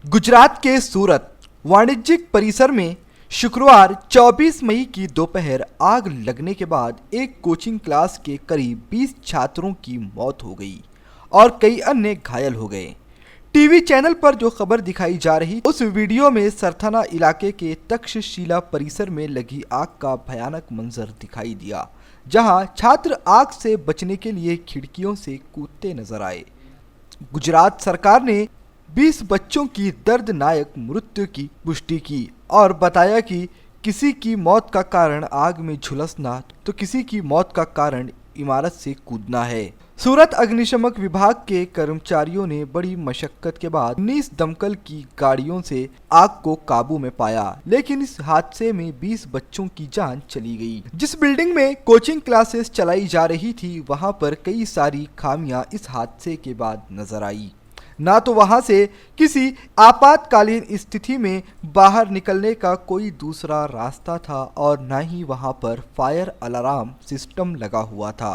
गुजरात के सूरत वाणिज्यिक परिसर में शुक्रवार 24 मई की दोपहर आग लगने के बाद एक कोचिंग क्लास के करीब 20 छात्रों की मौत हो गई और कई अन्य घायल हो गए। टीवी चैनल पर जो खबर दिखाई जा रही उस वीडियो में सरथाना इलाके के तक्षशिला परिसर में लगी आग का भयानक मंजर दिखाई दिया, जहां छात्र आग से बचने के लिए खिड़कियों से कूदते नजर आए। गुजरात सरकार ने 20 बच्चों की दर्दनाक मृत्यु की पुष्टि की और बताया कि किसी की मौत का कारण आग में झुलसना तो किसी की मौत का कारण इमारत से कूदना है। सूरत अग्निशमन विभाग के कर्मचारियों ने बड़ी मशक्कत के बाद 19 दमकल की गाड़ियों से आग को काबू में पाया, लेकिन इस हादसे में 20 बच्चों की जान चली गई। जिस बिल्डिंग में कोचिंग क्लासेस चलाई जा रही थी, वहां पर कई सारी खामियां इस हादसे के बाद नजर आई। ना तो वहां से किसी आपातकालीन स्थिति में बाहर निकलने का कोई दूसरा रास्ता था और ना ही वहां पर फायर अलार्म सिस्टम लगा हुआ था।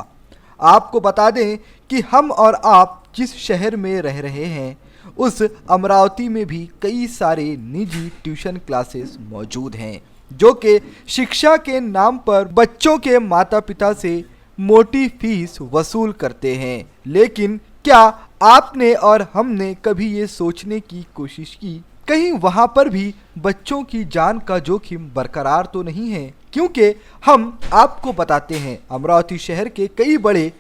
आपको बता दें कि हम और आप जिस शहर में रह रहे हैं उस अमरावती में भी कई सारे निजी ट्यूशन क्लासेस मौजूद हैं, जो कि शिक्षा के नाम पर बच्चों के माता पिता से मोटी फीस वसूल करते हैं। लेकिन क्या आपने और हमने कभी ये सोचने की कोशिश की कहीं वहां पर भी बच्चों की जान का जोखिम बरकरार तो नहीं है? क्योंकि हम आपको बताते हैं, अमरावती शहर के कई बड़े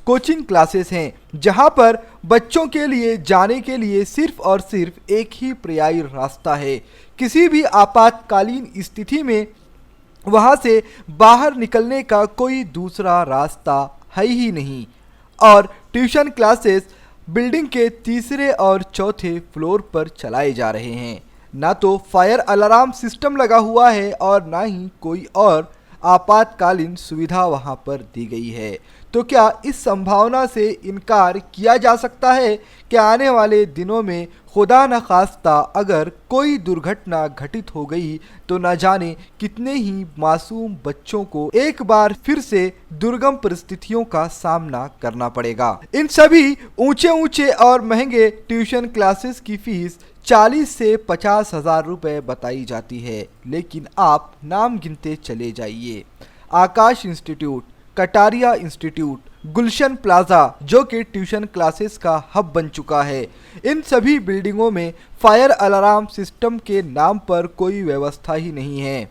कोचिंग क्लासेस हैं जहां पर बच्चों के लिए जाने के लिए सिर्फ और सिर्फ एक ही पर्यायी रास्ता है। किसी भी आपातकालीन स्थिति में वहां से बाहर निकलने का कोई दूसरा रास्ता है ही नहीं। और ट्यूशन क्लासेस बिल्डिंग के तीसरे और चौथे फ्लोर पर चलाए जा रहे हैं। ना तो फायर अलार्म सिस्टम लगा हुआ है और ना ही कोई और आपातकालीन सुविधा वहां पर दी गई है। तो क्या इस संभावना से इनकार किया जा सकता है कि आने वाले दिनों में खुदा न खास्ता अगर कोई दुर्घटना घटित हो गई तो न जाने कितने ही मासूम बच्चों को एक बार फिर से दुर्गम परिस्थितियों का सामना करना पड़ेगा। इन सभी ऊंचे ऊंचे और महंगे ट्यूशन क्लासेस की फीस 40 से 50 हजार रुपये बताई जाती है, लेकिन आप नाम गिनते चले जाइए। आकाश इंस्टीट्यूट, कटारिया इंस्टीट्यूट, गुलशन प्लाजा जो कि ट्यूशन क्लासेस का हब बन चुका है, इन सभी बिल्डिंगों में फायर अलार्म सिस्टम के नाम पर कोई व्यवस्था ही नहीं है।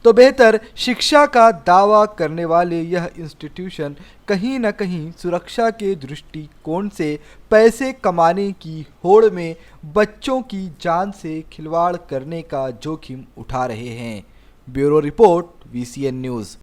तो बेहतर शिक्षा का दावा करने वाले यह इंस्टीट्यूशन कहीं न कहीं सुरक्षा के दृष्टिकोण से पैसे कमाने की होड़ में बच्चों की जान से खिलवाड़ करने का जोखिम उठा रहे हैं। Bureau report, VCN news.